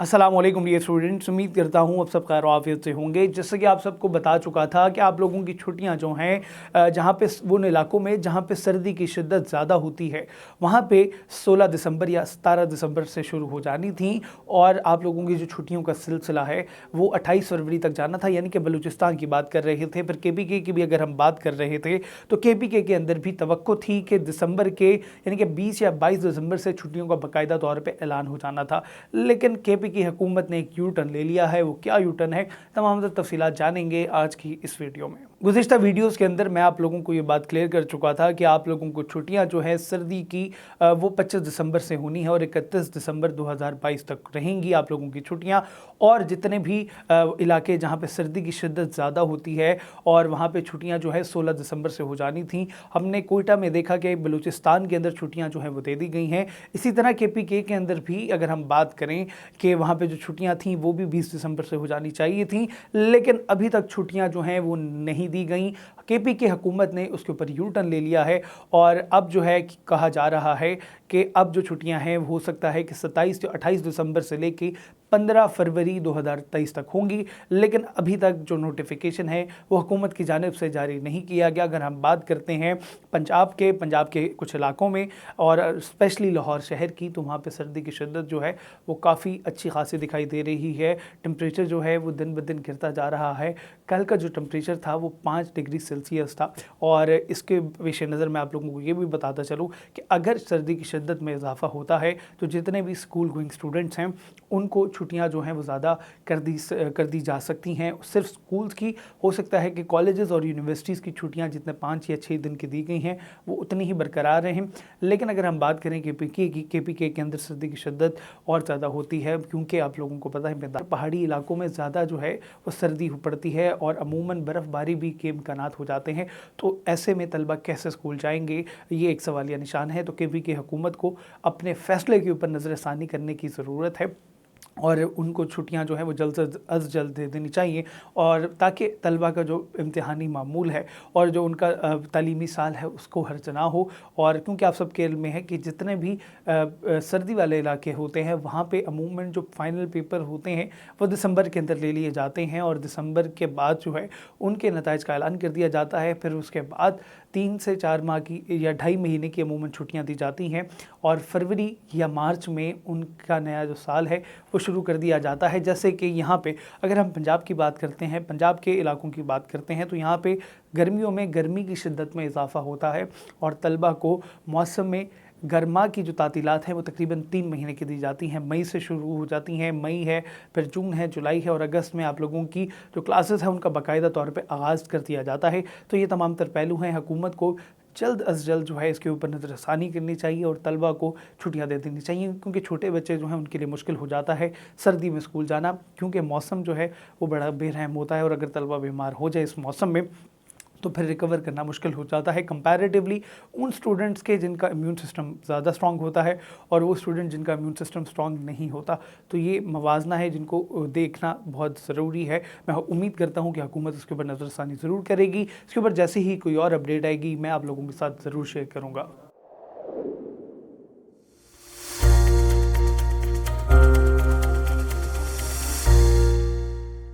अस्सलाम वालेकुम dear students, उम्मीद करता हूँ अब सब खैर आफियत से होंगे। जैसे कि आप सबको बता चुका था कि आप लोगों की छुट्टियाँ जो हैं जहाँ पे उन इलाकों में जहाँ पे सर्दी की शिद्दत ज़्यादा होती है वहाँ पे 16 दिसंबर या 17 दिसंबर से शुरू हो जानी थी और आप लोगों की जो छुट्टियों का सिलसिला है वो 28 फरवरी तक जाना था, यानी कि बलूचिस्तान की बात कर रहे थे। फिर KPK की भी अगर हम बात कर रहे थे तो KPK के अंदर भी तवक्को थी कि दिसंबर के यानी कि 20 या 22 दिसंबर से छुट्टियों का बाकायदा तौर पर ऐलान हो जाना था, लेकिन KPK की हुकूमत ने एक यू टर्न ले लिया है। वो क्या यू टर्न है, तमाम तफसीलात जानेंगे आज की इस वीडियो में। गुज़िश्ता वीडियोस के अंदर मैं आप लोगों को ये बात क्लियर कर चुका था कि आप लोगों को छुट्टियां जो है सर्दी की वो 25 दिसंबर से होनी है और 31 दिसंबर 2022 तक रहेंगी आप लोगों की छुट्टियां। और जितने भी इलाके जहां पे सर्दी की शिद्दत ज़्यादा होती है और वहां पे छुट्टियां जो है 16 दिसंबर से हो जानी थी। हमने कोयटा में देखा कि बलूचिस्तान के अंदर छुट्टियां जो हैं वो दे दी गई हैं। इसी तरह KPK के अंदर भी अगर हम बात करें कि वहाँ पे जो छुट्टियां थीं वो भी 20 दिसंबर से हो जानी चाहिए थी, लेकिन अभी तक छुट्टियां जो हैं वो नहीं दी गई। KPK हुकूमत ने उसके ऊपर यू टर्न ले लिया है और अब जो है कहा जा रहा है कि अब जो छुट्टियां हैं हो सकता है कि 27 या 28 दिसंबर से लेके 15 फरवरी 2023 तक होंगी, लेकिन अभी तक जो नोटिफिकेशन है वो हुकूमत की जानिब से जारी नहीं किया गया। अगर हम बात करते हैं पंजाब के कुछ इलाकों में और स्पेशली लाहौर शहर की, तो वहाँ पे सर्दी की शिद्दत जो है वो काफ़ी अच्छी खासी दिखाई दे रही है। टेम्परेचर जो है वो दिन ब दिन गिरता जा रहा है। कल का जो टेम्परेचर था वो 5 डिग्री सेल्सियस था और इसके पेश नज़र मैं आप लोगों को ये भी बताता चलूँ कि अगर सर्दी की शिद्दत में इजाफा होता है तो जितने भी स्कूल गोइंग स्टूडेंट्स हैं उनको छुट्टियां जो हैं वो ज़्यादा कर दी जा सकती हैं। सिर्फ स्कूल्स की, हो सकता है कि कॉलेजेस और यूनिवर्सिटीज़ की छुट्टियां जितने 5 या 6 दिन की दी गई हैं वो उतनी ही बरकरार रहें। लेकिन अगर हम बात करें KPK के अंदर सर्दी की शिद्दत और ज़्यादा होती है, क्योंकि आप लोगों को पता है पहाड़ी इलाकों में ज़्यादा जो है वो सर्दी पड़ती है और अमूमन बर्फ़बारी भी के इम्कानात हो जाते हैं। तो ऐसे में तलबा कैसे स्कूल जाएंगे, ये एक सवालिया निशान है। तो KPK हुकूमत को अपने फ़ैसले के ऊपर नज़रसानी करने की ज़रूरत है और उनको छुट्टियां जो है वो जल्द से जल्द दे देनी चाहिए, और ताकि तलबा का जो इम्तिहानी मामूल है और जो उनका तालीमी साल है उसको हर्ज ना हो। और क्योंकि आप सब के इल्म में है कि जितने भी सर्दी वाले इलाके होते हैं वहाँ पे अमूमन जो फाइनल पेपर होते हैं वो दिसंबर के अंदर ले लिए जाते हैं और दिसंबर के बाद जो है उनके नताइज का ऐलान कर दिया जाता है। फिर उसके बाद 3 से 4 माह की या 2.5 महीने की अमूमन छुट्टियाँ दी जाती हैं और फरवरी या मार्च में उनका नया जो साल है वो शुरू कर दिया जाता है। जैसे कि यहाँ पे अगर हम पंजाब की बात करते हैं, पंजाब के इलाकों की बात करते हैं, तो यहाँ पे गर्मियों में गर्मी की शिद्दत में इजाफा होता है और तलबा को मौसम में गर्मा की जो तातीलात हैं वो तकरीबन 3 महीने की दी जाती हैं। मई से शुरू हो जाती हैं, मई है, फिर जून है, जुलाई है और अगस्त में आप लोगों की जो क्लासेस हैं उनका बाकायदा तौर पे आगाज़ कर दिया जाता है। तो ये तमाम तर पहलू हैं। हुकूमत को जल्द अज जल्द जो है इसके ऊपर नज़रसानी करनी चाहिए और तलबा को छुट्टियां दे देनी चाहिए, क्योंकि छोटे बच्चे जो हैं उनके लिए मुश्किल हो जाता है सर्दी में स्कूल जाना, क्योंकि मौसम जो है वो बड़ा बेरहम होता है और अगर तलबा बीमार हो जाए इस मौसम में तो फिर रिकवर करना मुश्किल हो जाता है कंपैरेटिवली उन स्टूडेंट्स के जिनका इम्यून सिस्टम ज़्यादा स्ट्रॉन्ग होता है और वो स्टूडेंट जिनका इम्यून सिस्टम स्ट्रॉन्ग नहीं होता। तो ये मवाजना है जिनको देखना बहुत ज़रूरी है। मैं उम्मीद करता हूँ कि हुकूमत इसके ऊपर नज़रसानी ज़रूर करेगी। इसके ऊपर जैसे ही कोई और अपडेट आएगी मैं आप लोगों के साथ ज़रूर शेयर करूँगा।